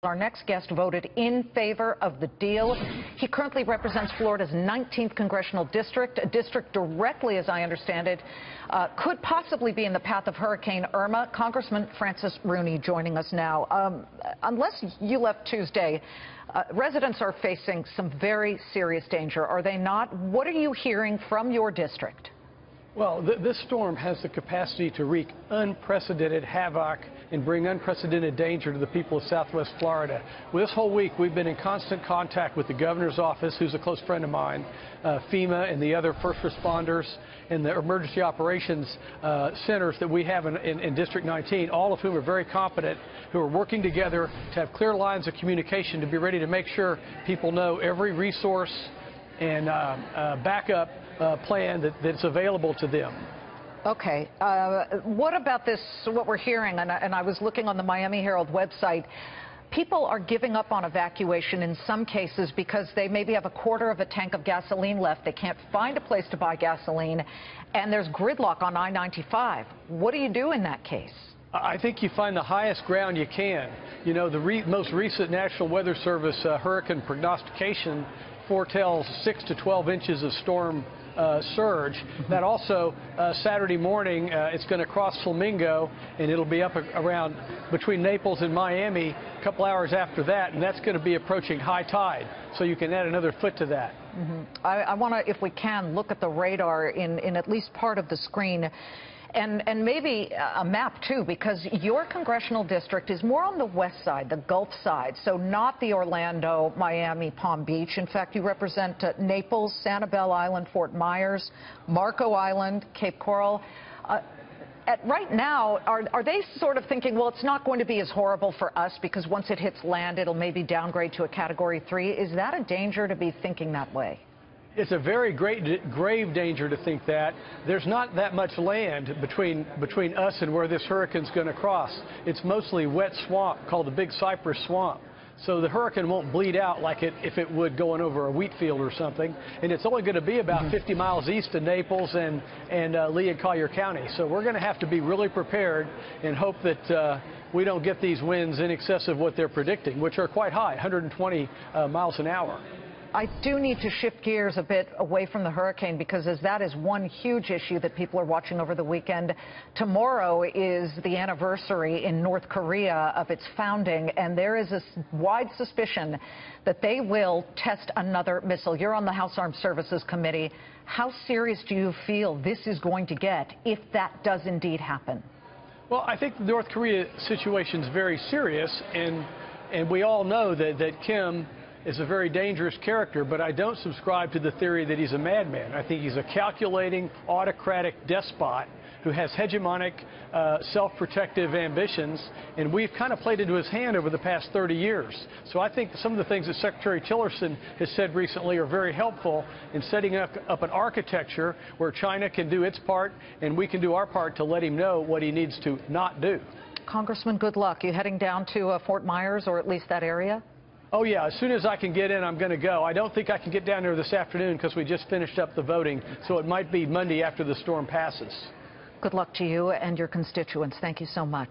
Our next guest voted in favor of the deal. He currently represents Florida's 19th congressional district, a district directly, as I understand it, could possibly be in the path of Hurricane Irma. Congressman Francis Rooney joining us now. Unless you left Tuesday, residents are facing some very serious danger, are they not? What are you hearing from your district? Well, this storm has the capacity to wreak unprecedented havoc and bring unprecedented danger to the people of Southwest Florida. Well, this whole week, we've been in constant contact with the governor's office, who's a close friend of mine, FEMA and the other first responders and the emergency operations centers that we have in District 19, all of whom are very competent, who are working together to have clear lines of communication to be ready to make sure people know every resource and backup plan that's available to them. Okay. What about this, what we're hearing, and I was looking on the Miami Herald website, people are giving up on evacuation in some cases because they maybe have a quarter of a tank of gasoline left. They can't find a place to buy gasoline, and there's gridlock on I-95. What do you do in that case? I think you find the highest ground you can. You know, the most recent National Weather Service hurricane prognostication foretells 6 to 12 inches of storm surge. That also, Saturday morning, it's going to cross Flamingo, and it'll be up around between Naples and Miami a couple hours after that, and that's going to be approaching high tide. So you can add another foot to that. I want to, if we can, look at the radar in at least part of the screen. And maybe a map, too, because your congressional district is more on the west side, the Gulf side, so not the Orlando, Miami, Palm Beach. In fact, you represent Naples, Sanibel Island, Fort Myers, Marco Island, Cape Coral. Right now, are they sort of thinking, well, it's not going to be as horrible for us because once it hits land, it'll maybe downgrade to a Category 3? Is that a danger to be thinking that way? It's a very grave danger to think that. There's not that much land between us and where this hurricane's going to cross. It's mostly wet swamp called the Big Cypress Swamp. So the hurricane won't bleed out like if it would going over a wheat field or something. And it's only going to be about 50 miles east of Naples and Lee and Collier County. So we're going to have to be really prepared and hope that we don't get these winds in excess of what they're predicting, which are quite high, 120 miles an hour. I do need to shift gears a bit away from the hurricane because as that is one huge issue that people are watching over the weekend. Tomorrow is the anniversary in North Korea of its founding, and there is a wide suspicion that they will test another missile. You're on the House Armed Services Committee. How serious do you feel this is going to get if that does indeed happen? Well, I think the North Korea situation is very serious, and we all know that Kim is a very dangerous character, but I don't subscribe to the theory that he's a madman. I think he's a calculating, autocratic despot who has hegemonic, self-protective ambitions, and we've kind of played into his hand over the past 30 years. So I think some of the things that Secretary Tillerson has said recently are very helpful in setting up an architecture where China can do its part and we can do our part to let him know what he needs to not do. Congressman, good luck. You heading down to Fort Myers or at least that area? Oh, yeah. As soon as I can get in, I'm going to go. I don't think I can get down there this afternoon because we just finished up the voting, so it might be Monday after the storm passes. Good luck to you and your constituents. Thank you so much.